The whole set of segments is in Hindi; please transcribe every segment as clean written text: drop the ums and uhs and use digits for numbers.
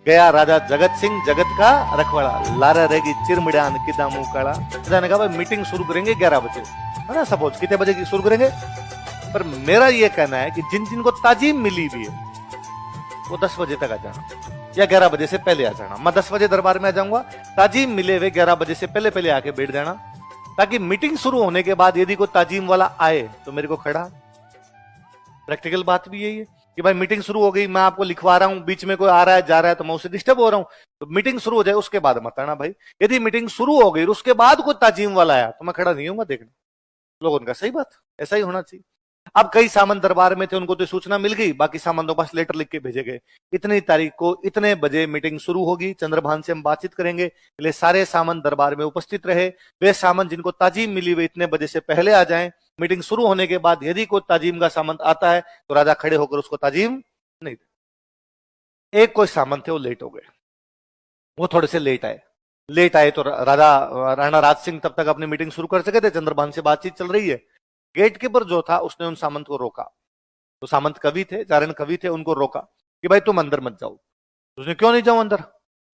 गया राजा जगत सिंह जगत का रखवाड़ा, लारा रहेगी चिरमिड़ान किदा मुंह काला। राजा ने कहा भाई मीटिंग शुरू करेंगे 11 बजे, है ना, सपोज कितने बजे की शुरू करेंगे। पर मेरा ये कहना है कि जिन जिनको ताजीम मिली हुई है वो 10 बजे तक आ जाना या 11 बजे से पहले आ जाना। मैं 10 बजे दरबार में आ जाऊंगा, ताजीम मिले हुए 11 बजे से पहले पहले आके बैठ जाना, ताकि मीटिंग शुरू होने के बाद यदि कोई ताजीम वाला आए तो मेरे को खड़ा। प्रैक्टिकल बात भी यही है कि भाई मीटिंग शुरू हो गई, मैं आपको लिखवा रहा हूं, बीच में कोई आ रहा है जा रहा है तो मैं उससे डिस्टर्ब हो रहा हूं, तो मीटिंग शुरू हो जाए उसके बाद मत आना भाई। यदि मीटिंग शुरू हो गई उसके बाद कोई ताजीम वाला आया तो मैं खड़ा नहीं हूंगा देखने। लोगों का सही बात, ऐसा ही होना चाहिए। अब कई सामंत दरबार में थे, उनको तो सूचना मिल गई, बाकी सामंतों के पास लेटर लिख के भेजे गए, इतनी तारीख को इतने बजे मीटिंग शुरू होगी, चंद्रभान से हम बातचीत करेंगे। इसलिए सारे सामंत दरबार में उपस्थित रहे। वे सामंत जिनको ताजीम मिली हुई इतने बजे से पहले आ जाएं। मीटिंग शुरू होने के बाद यदि कोई ताजीम का सामंत आता है तो राजा खड़े होकर उसको ताजीम नहीं दे। एक कोई सामंत थे वो लेट हो गए, वो थोड़े से लेट आए तो राणा राज सिंह तब तक अपनी मीटिंग शुरू कर सके थे, चंद्रभान से बातचीत चल रही है। गेट कीपर जो था उसने उन सामंत को रोका, तो सामंत कवि थे, चारण कवि थे, उनको रोका कि भाई तुम अंदर मत जाओ। उसने क्यों नहीं जाओ अंदर?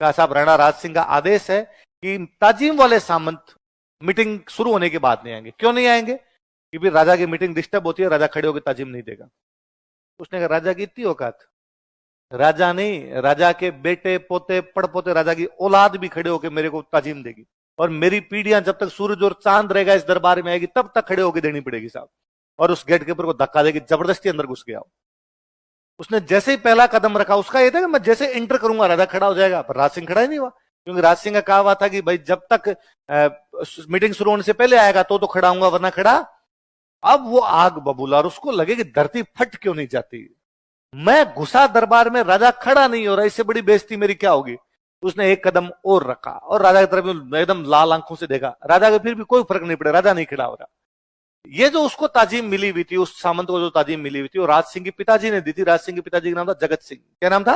कहा साहब राणा राज सिंह का आदेश है कि ताजीम वाले सामंत मीटिंग शुरू होने के बाद नहीं आएंगे। क्यों नहीं आएंगे? क्योंकि राजा की मीटिंग डिस्टर्ब होती है, राजा खड़े होकर ताजीम नहीं देगा। उसने कहा राजा की इतनी औकात? राजा नहीं, राजा के बेटे पोते पड़पोते, राजा की औलाद भी खड़े होकर मेरे को ताजीम देगी, और मेरी पीढ़ियां जब तक सूरज और चांद रहेगा इस दरबार में आएगी तब तक खड़े होकर देनी पड़ेगी साहब। और उस गेट कीपर को धक्का देगी, जबरदस्ती अंदर घुस गया। उसने जैसे ही पहला कदम रखा, उसका ये था कि मैं जैसे एंटर करूंगा राजा खड़ा हो जाएगा, पर राज सिंह खड़ा ही नहीं हुआ, क्योंकि राज सिंह का कहा हुआ था कि भाई जब तक मीटिंग शुरू होने से पहले आएगा तो खड़ा हूंगा, वरना खड़ा। अब वो आग बबूला और उसको लगे कि धरती फट क्यों नहीं जाती। मैं घुसा दरबार में, राजा खड़ा नहीं हो रहा, इससे बड़ी बेइज्जती मेरी क्या होगी। उसने एक कदम और रखा और राजा की तरफ एकदम लाल आंखों से देखा। राजा को फिर भी कोई फर्क नहीं पड़ा, राजा नहीं खड़ा हो रहा। ये जो उसको ताजीम मिली हुई थी, उस सामंत को जो ताजीम मिली हुई थी, वो राज सिंह के पिताजी ने दी थी। राज सिंह के पिताजी का नाम था जगत सिंह। क्या नाम था?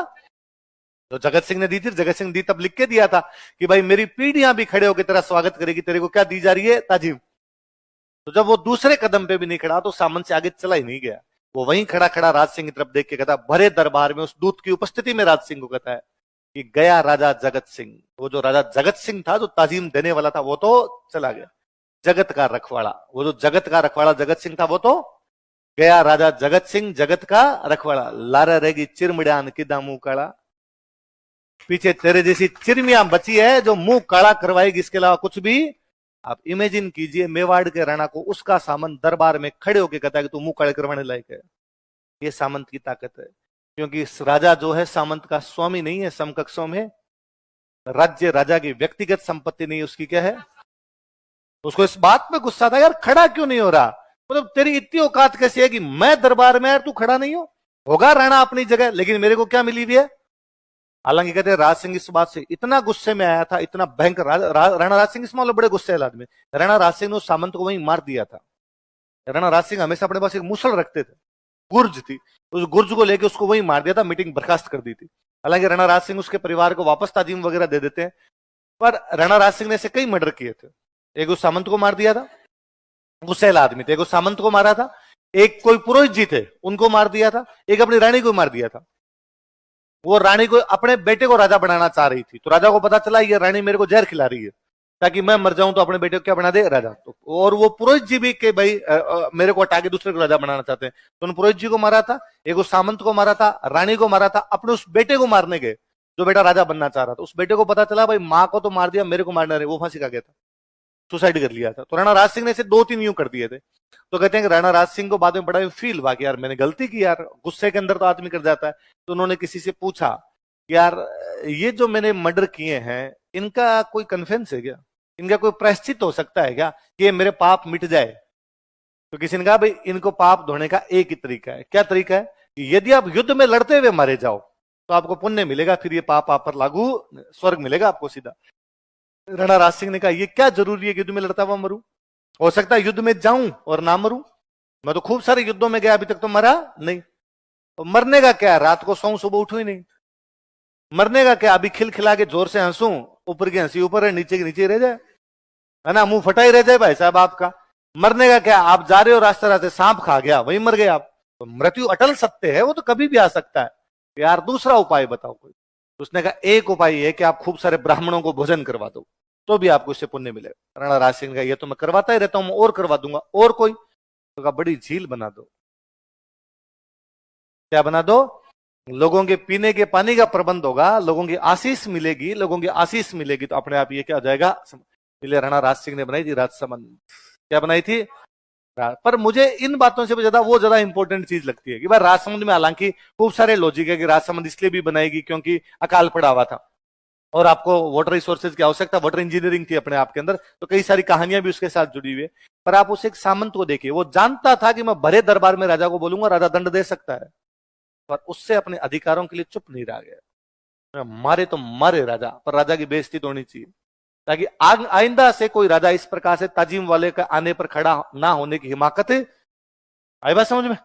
तो जगत सिंह ने दी थी। जगत सिंह दी तब लिख के दिया था कि भाई मेरी पीढ़ियां भी खड़े होकर तेरा स्वागत करेगी, तेरे को क्या दी जा रही है? ताजीम। तो जब वो दूसरे कदम पे भी नहीं खड़ा तो सामंत से आगे चला ही नहीं गया। वो वहीं खड़ा खड़ा राज सिंह की तरफ देख के कहता, भरे दरबार में उस दूत की उपस्थिति में राज सिंह को कहता है कि गया राजा जगत सिंह। वो जो राजा जगत सिंह था, जो ताजीम देने वाला था, वो तो चला गया। जगत का रखवाड़ा, वो जो जगत का रखवाड़ा जगत सिंह था, वो तो गया। राजा जगत सिंह जगत का रखवाड़ा, लारा रहेगी चिरमिड़ान किदा मुंह काला। पीछे तेरे जैसी चिरमियां बची है जो मुंह काला करवाएगी, इसके अलावा कुछ भी। आप इमेजिन कीजिए मेवाड़ के राणा को उसका सामंत दरबार में खड़े होकर कहता है कि तू मुंह काले करवाने लायक है। ये सामंत की ताकत है, क्योंकि इस राजा जो है सामंत का स्वामी नहीं है, समकक्षों में राज्य राजा की व्यक्तिगत संपत्ति नहीं, उसकी क्या है। उसको इस बात पे गुस्सा था, यार खड़ा क्यों नहीं हो रहा, मतलब तेरी इतनी औकात कैसी है कि मैं दरबार में यार तू खड़ा नहीं हो। होगा राणा अपनी जगह, लेकिन मेरे को क्या मिली हुई है। हालांकि कहते हैं राज सिंह इस बात से इतना गुस्से में आया था, इतना भयंकर। राणा राज सिंह इस मामले बड़े गुस्से वाले आदमी। राणा राज सिंह ने उस सामंत को वहीं मार दिया था। राणा राज सिंह हमेशा अपने पास एक मुसल रखते थे, गुर्ज थी, उस गुर्ज को लेकर उसको वहीं मार दिया था, मीटिंग बर्खास्त कर दी थी। हालांकि राणा राज सिंह उसके परिवार को वापस ताजीम वगैरह दे देते हैं, पर राणा राज सिंह ने ऐसे कई मर्डर किए थे। एक उस सामंत को मार दिया था, गुस्से वाला आदमी थे, एक उस सामंत को मारा था, एक कोई पुरोहित जी थे उनको मार दिया था, एक अपनी रानी को मार दिया था। वो रानी को अपने बेटे को राजा बनाना चाह रही थी, तो राजा को पता चला ये रानी मेरे को जहर खिला रही है ताकि मैं मर जाऊं, तो अपने बेटे को क्या बना दे, राजा। तो और वो पुरोहित जी भी कि भाई मेरे को हटा के दूसरे को राजा बनाना चाहते हैं, तो उन पुरोहित जी को मारा था, एक उस सामंत को मारा था, रानी को मारा था, अपने उस बेटे को मारने गए जो बेटा राजा बनना चाह रहा था। उस बेटे को पता चला भाई माँ को तो मार दिया, मेरे को मारना रहे, वो फांसी का गया था, सुसाइड कर लिया था। तो राणा राज सिंह ने इसे 2-3 यूं कर दिए थे। तो कहते हैं कि राणा राज सिंह को बाद में बड़ा फील हुआ कि यार मैंने गलती की, यार गुस्से के अंदर तो आदमी कर जाता है। तो उन्होंने किसी से पूछा कि यार ये जो मैंने मर्डर किए हैं इनका कोई कन्फेंस है क्या, इनका कोई प्रायश्चित हो सकता है क्या कि ये मेरे पाप मिट जाए। तो किसी ने कहा भाई इनको पाप धोने का एक ही तरीका है। क्या तरीका है? कि यदि आप युद्ध में लड़ते हुए मारे जाओ तो आपको पुण्य मिलेगा, फिर ये पाप आप पर लागू, स्वर्ग मिलेगा आपको सीधा। राणा राज सिंह ने कहा ये क्या जरूरी है कि युद्ध में लड़ता हुआ मरूं, हो सकता है युद्ध में जाऊं और ना मरूं, मैं तो खूब सारे युद्धों में गया, अभी तक तो मरा नहीं। तो मरने का क्या, रात को सोऊं सुबह उठूं ही नहीं। मरने का क्या, अभी खिलखिला के जोर से हंसूं, ऊपर की हंसी ऊपर है, नीचे की नीचे रह जाए, है ना, मुंह फटा ही रह जाए भाई साहब आपका। मरने का क्या, आप जा रहे हो रास्ते रास्ते सांप खा गया, वहीं मर गए आप। तो मृत्यु अटल सत्य है, वो तो कभी भी आ सकता है। यार दूसरा उपाय बताओ कोई। तो उसने कहा एक उपाय है कि आप खूब सारे ब्राह्मणों को भोजन करवा दो, तो भी आपको इससे पुण्य मिलेगा। राणा राज सिंह ने कहा ये तो मैं करवाता ही रहता हूं, और करवा दूंगा, और कोई? तो कहा बड़ी झील बना दो। क्या बना दो? लोगों के पीने के पानी का प्रबंध होगा, लोगों की आशीष मिलेगी, लोगों की आशीष मिलेगी तो अपने आप ये क्या हो जाएगा? इसलिए राणा राज सिंह ने बनाई थी राजसमंद। क्या बनाई थी? पर मुझे इन बातों से भी ज्यादा वो ज्यादा इंपॉर्टेंट चीज लगती है कि भाई राजसमंद में हालांकि खूब सारे लॉजिक है कि राजसमंद इसलिए भी बनाएगी क्योंकि अकाल पड़ा हुआ था और आपको वाटर रिसोर्सेज की आवश्यकता, वाटर इंजीनियरिंग थी अपने आप के अंदर, तो कई सारी कहानियां भी उसके साथ जुड़ी हुई है। पर आप उस एक सामंत को देखिए, वो जानता था कि मैं भरे दरबार में राजा को बोलूंगा, राजा दंड दे सकता है, पर उससे अपने अधिकारों के लिए चुप नहीं रह गया। मारे तो मारे राजा, पर राजा की बेइज्जती तो होनी चाहिए, ताकि आइंदा से कोई राजा इस प्रकार से ताजिम वाले का आने पर खड़ा ना होने की हिमाकत है। आई बात समझ में?